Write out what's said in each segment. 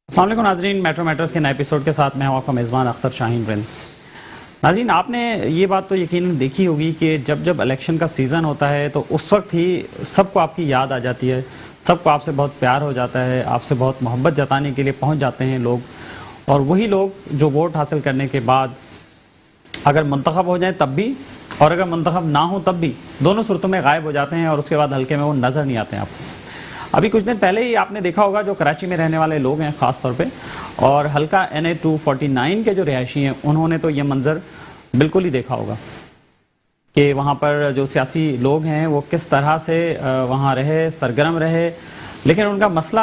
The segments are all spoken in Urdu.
السلام علیکم ناظرین، میٹرو میٹرز کے نئے ایپیسوڈ کے ساتھ میں ہوں آپ کا میزبان اختر شاہین رند۔ ناظرین، آپ نے یہ بات تو یقیناً دیکھی ہوگی کہ جب الیکشن کا سیزن ہوتا ہے تو اس وقت ہی سب کو آپ کی یاد آ جاتی ہے، سب کو آپ سے بہت پیار ہو جاتا ہے، آپ سے بہت محبت جتانے کے لیے پہنچ جاتے ہیں لوگ، اور وہی لوگ جو ووٹ حاصل کرنے کے بعد اگر منتخب ہو جائیں تب بھی اور اگر منتخب نہ ہوں تب بھی دونوں صورتوں میں غائب ہو جاتے ہیں اور اس کے بعد حلقے میں وہ نظر نہیں آتے ہیں آپ کو۔ ابھی کچھ دن پہلے ہی آپ نے دیکھا ہوگا جو کراچی میں رہنے والے لوگ ہیں خاص طور پہ، اور حلقہ NA 249 کے جو رہائشی ہیں، انہوں نے تو یہ منظر بالکل ہی دیکھا ہوگا کہ وہاں پر جو سیاسی لوگ ہیں وہ کس طرح سے وہاں رہے، سرگرم رہے، لیکن ان کا مسئلہ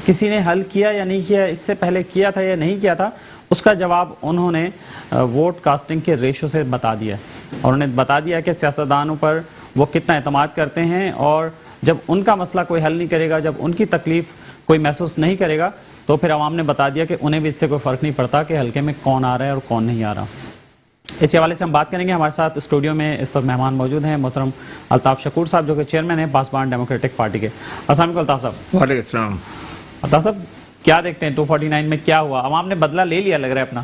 کسی نے حل کیا یا نہیں کیا، اس سے پہلے کیا تھا یا نہیں کیا تھا، اس کا جواب انہوں نے ووٹ کاسٹنگ کے ریشو سے بتا دیا، اور انہیں بتا دیا کہ سیاستدانوں پر وہ کتنا اعتماد کرتے ہیں، اور جب ان کا مسئلہ کوئی حل نہیں کرے گا، جب ان کی تکلیف کوئی محسوس نہیں کرے گا، تو پھر عوام نے بتا دیا کہ انہیں بھی اس سے کوئی فرق نہیں پڑتا کہ حلقے میں کون آ رہا ہے اور کون نہیں آ رہا۔ اس حوالے سے ہم بات کریں گے۔ ہمارے ساتھ اسٹوڈیو میں اس وقت مہمان موجود ہیں محترم الطاف شکور صاحب، جو کہ چیئرمین ہیں پاسبان ڈیموکریٹک پارٹی کے۔ السلام علیکم الطاف صاحب۔ وعلیکم السلام۔ الطاف صاحب، کیا دیکھتے ہیں 249 میں کیا ہوا؟ عوام نے بدلہ لے لیا لگ رہا ہے اپنا۔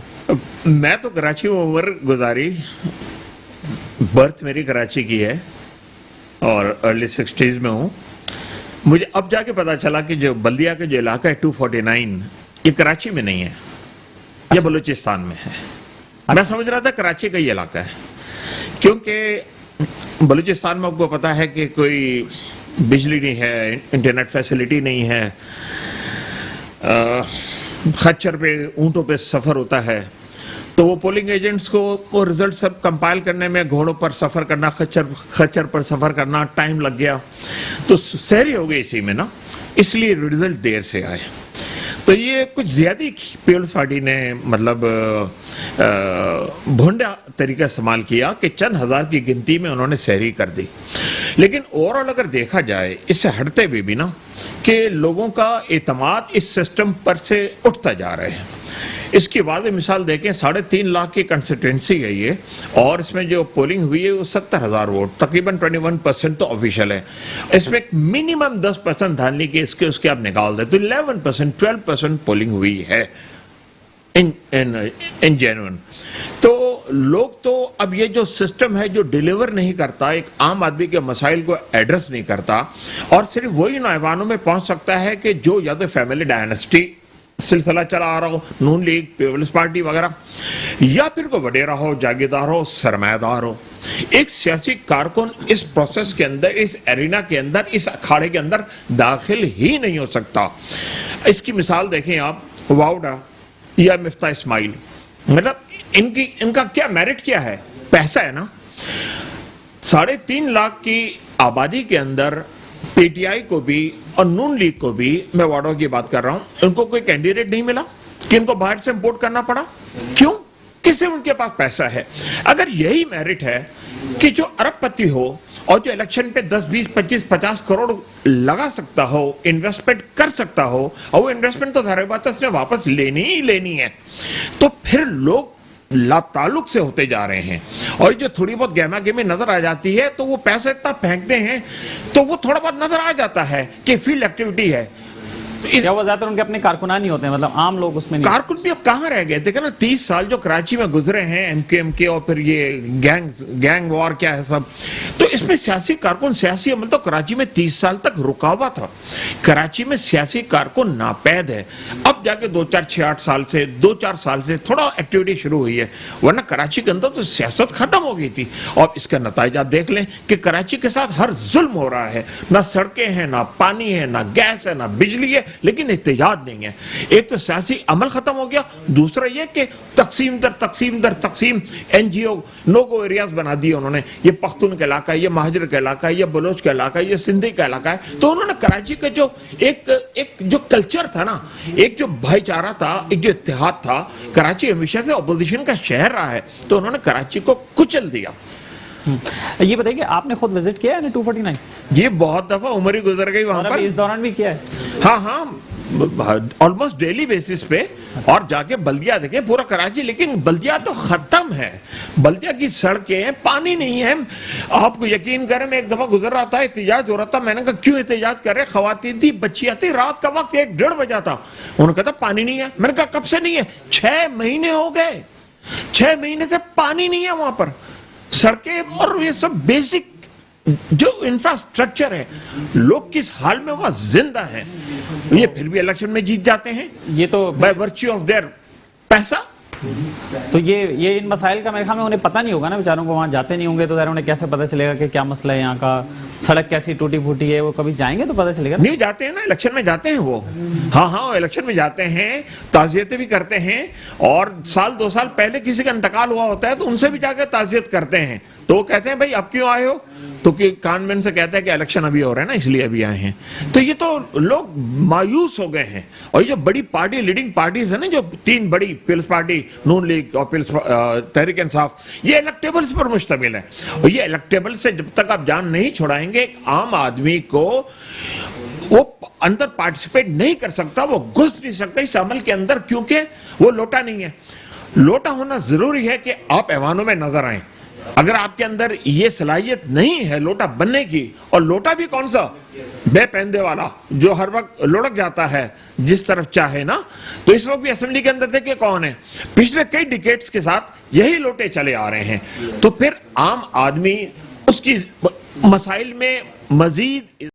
میں تو کراچی میں عمر گزاری، برتھ میری کراچی کی ہے اور ارلی 60s میں ہوں۔ مجھے اب جا کے پتا چلا کہ جو بلدیہ کے جو علاقہ ہے 249 یہ کراچی میں نہیں ہے، یہ بلوچستان میں ہے۔ میں سمجھ رہا تھا کراچی کا یہ علاقہ ہے، کیونکہ بلوچستان میں آپ کو پتا ہے کہ کوئی بجلی نہیں ہے، انٹرنیٹ فیسلٹی نہیں ہے، خچر پہ اونٹوں پہ سفر ہوتا ہے، تو وہ پولنگ ایجنٹس کو وہ رزلٹ سب کمپائل کرنے میں گھوڑوں پر سفر کرنا، خچر پر سفر کرنا ٹائم لگ گیا، تو سہری ہو گئی اسی میں نا، اس لیے رزلٹ دیر سے آئے۔ تو یہ کچھ زیادہ پیپلز پارٹی نے مطلب بھونڈا طریقہ استعمال کیا کہ چند ہزار کی گنتی میں انہوں نے سہری کر دی۔ لیکن اوورآل اگر دیکھا جائے اس سے ہٹتے ہوئے بھی نا کہ لوگوں کا اعتماد اس سسٹم پر سے اٹھتا جا رہے ہیں۔ اس کی واضح مثال دیکھیں، 3.5 لاکھ کی کنسٹیٹوئنسی ہے یہ، اور اس میں جو پولنگ ہوئی ہے وہ 70,000 ووٹ، تقریباً 21% تو آفیشل ہے۔ اس میں منیمم 10% دھاندلی کی اس کے آپ نکال دیں تو 11%، 12% پولنگ ہوئی ہے ان جینون۔ تو لوگ تو اب یہ جو سسٹم ہے جو ڈیلیور نہیں کرتا، ایک عام آدمی کے مسائل کو ایڈریس نہیں کرتا، اور صرف وہی نوجوانوں میں پہنچ سکتا ہے کہ جو یا تو فیملی ڈائنسٹی سلسلہ چلا آ رہا ہو، نون لیگ، پیپلز پارٹی وغیرہ، یا پھر کوئی وڈیرا ہو، جاگیردار ہو، سرمایہ دار ہو۔ ایک سیاسی کارکن اس پروسیس کے اندر، اس ایرینا کے اندر، اس اکھاڑے کے اندر داخل ہی نہیں ہو سکتا۔ اس کی مثال دیکھیں آپ، واؤڈا یا مفتاح اسماعیل، مطلب ان کا کیا میرٹ کیا ہے؟ پیسہ ہے نا۔ 3.5 لاکھ کی آبادی کے اندر پی ٹی آئی کو بھی اور نون لیگ کو بھی، میں واڈو کی بات کر رہا ہوں، ان کو کوئی کینڈیڈیٹ نہیں ملا کہ ان کو باہر سے امپورٹ کرنا پڑا۔ کیوں؟ کسے ان کے پاس پیسہ ہے۔ اگر یہی میرٹ ہے کہ جو ارب پتی ہو اور جو الیکشن پہ 10، 20، 25، 50 کروڑ لگا سکتا ہو، انویسٹمنٹ کر سکتا ہو، اور وہ انویسٹمنٹ تو ظاہر بات ہے اس نے واپس لینی ہی لینی ہے، تو پھر لوگ لا تعلق سے ہوتے جا رہے ہیں، اور جو تھوڑی بہت گہما گہمی نظر آ جاتی ہے تو وہ پیسہ اتنا پھینکتے ہیں تو وہ تھوڑا بہت نظر آ جاتا ہے کہ فیلڈ ایکٹیویٹی ہے۔ کیا وہ زیادہ تر ان کے اپنے کارکنان ہی ہوتے ہیں؟ مطلب عام لوگ اس میں نہیں؟ کارکن بھی اب کہاں رہ گئے؟ دیکھیں نا، 30 سال جو کراچی میں گزرے ہیں، ایم کے اور پھر یہ گینگ وار کیا ہے سب، تو اس میں سیاسی کارکن، سیاسی عمل تو کراچی میں 30 سال تک رکا ہوا تھا۔ کراچی میں سیاسی کارکن ناپید ہے، اب جا کے 2-4 سال سے تھوڑا ایکٹیویٹی شروع ہوئی ہے، ورنہ کراچی کے اندر تو سیاست ختم ہو گئی تھی۔ اور اس کا نتائج آپ دیکھ لیں کہ کراچی کے ساتھ ہر ظلم ہو رہا ہے، نہ سڑکیں ہیں، نہ پانی ہے، نہ گیس ہے، نہ بجلی ہے، لیکن احتجاج نہیں ہے۔ ایک تو سیاسی عمل ختم ہو گیا، دوسرا یہ کہ تقسیم در تقسیم NGO نو گو ایریاز بنا دیے انہوں نے۔ یہ پختون کا علاقہ ہے، یہ مہاجر کا علاقہ ہے، یہ بلوچ کا علاقہ ہے، یہ سندھی کا علاقہ ہے۔ تو انہوں نے کراچی کا جو ایک جو کلچر تھا نا، ایک جو بھائی چارہ تھا، ایک جو اتحاد تھا، کراچی ہمیشہ سے اپوزیشن کا شہر رہا ہے، تو انہوں نے کراچی کو کچل دیا۔ یہ بتائیے کہ آپ نے خود وزٹ کیا ہے 249؟ یہ بہت دفعہ عمر ہی گزر گئی وہاں اور پر. ابھی اس دوران بھی کیا ہے؟ ہاں ہاں آلموسٹ ڈیلی بیسس پہ. اور جا کے بلدیا دیکھیں پورا کراچی, لیکن بلدیا تو ختم ہے. بلدیا کی سڑکیں پانی نہیں ہے. آپ کو یقین کریں میں ایک دفعہ گزر رہا تھا, احتجاج ہو رہا تھا, میں نے کہا کیوں احتجاج کر رہے؟ خواتین تھی, بچیاں تھی, رات کا وقت 1-1:30 بجا تھا. انہوں نے کہا تھا پانی نہیں ہے. میں نے کہا کب سے نہیں ہے؟ 6 مہینے ہو گئے. 6 مہینے سے پانی نہیں ہے وہاں پر. سڑکیں اور یہ سب بیسک جو انفراسٹرکچر ہے, لوگ کس حال میں وہاں زندہ ہیں. یہ پھر بھی الیکشن میں جیت جاتے ہیں یہ تو بائی ورچو آف دیئر پیسہ. تو یہ ان مسائل کا میرے خیال میں انہیں پتہ نہیں ہوگا نا, بیچاروں کو وہاں جاتے نہیں ہوں گے تو ظاہر انہیں کیسے پتہ چلے گا کہ کیا مسئلہ ہے یہاں کا, سڑک کیسی ٹوٹی پھوٹی ہے. وہ کبھی جائیں گے تو پتہ چلے گا. نہیں جاتے ہیں نا, الیکشن میں جاتے ہیں وہ. ہاں الیکشن میں جاتے ہیں, تعزیتیں بھی کرتے ہیں, اور 1-2 سال پہلے کسی کا انتقال ہوا ہوتا ہے تو ان سے بھی جا کے تعزیت کرتے ہیں. تو وہ کہتے ہیں بھائی اب کیوں آئے ہو؟ تو کانوینٹ سے کہتے ہیں کہ الیکشن ابھی ہو رہا ہے نا اس لیے ابھی آئے ہیں. تو یہ تو لوگ مایوس ہو گئے ہیں. اور یہ جو بڑی پارٹی, لیڈنگ پارٹیز ہیں نا, جو 3 بڑی, پیپلز پارٹی, نون لیگ اور تحریک انصاف, یہ الیکٹیبلز پر مشتمل ہے. اور یہ الیکٹیبل سے جب تک آپ جان نہیں چھڑائیں گے, ایک عام آدمی کو وہ اندر پارٹیسپیٹ نہیں کر سکتا, وہ گھس نہیں سکتا اس عمل کے اندر, کیونکہ وہ لوٹا نہیں ہے. لوٹا ہونا ضروری ہے کہ آپ ایوانوں میں نظر آئیں. اگر آپ کے اندر یہ صلاحیت نہیں ہے لوٹا بننے کی, اور لوٹا بھی کون سا, بے پہندے والا جو ہر وقت لڑک جاتا ہے جس طرف چاہے نا, تو اس وقت بھی اسمبلی کے اندر تھے کہ کون ہے, پچھلے کئی ڈیکیڈز کے ساتھ یہی لوٹے چلے آ رہے ہیں. تو پھر عام آدمی اس کی مسائل میں مزید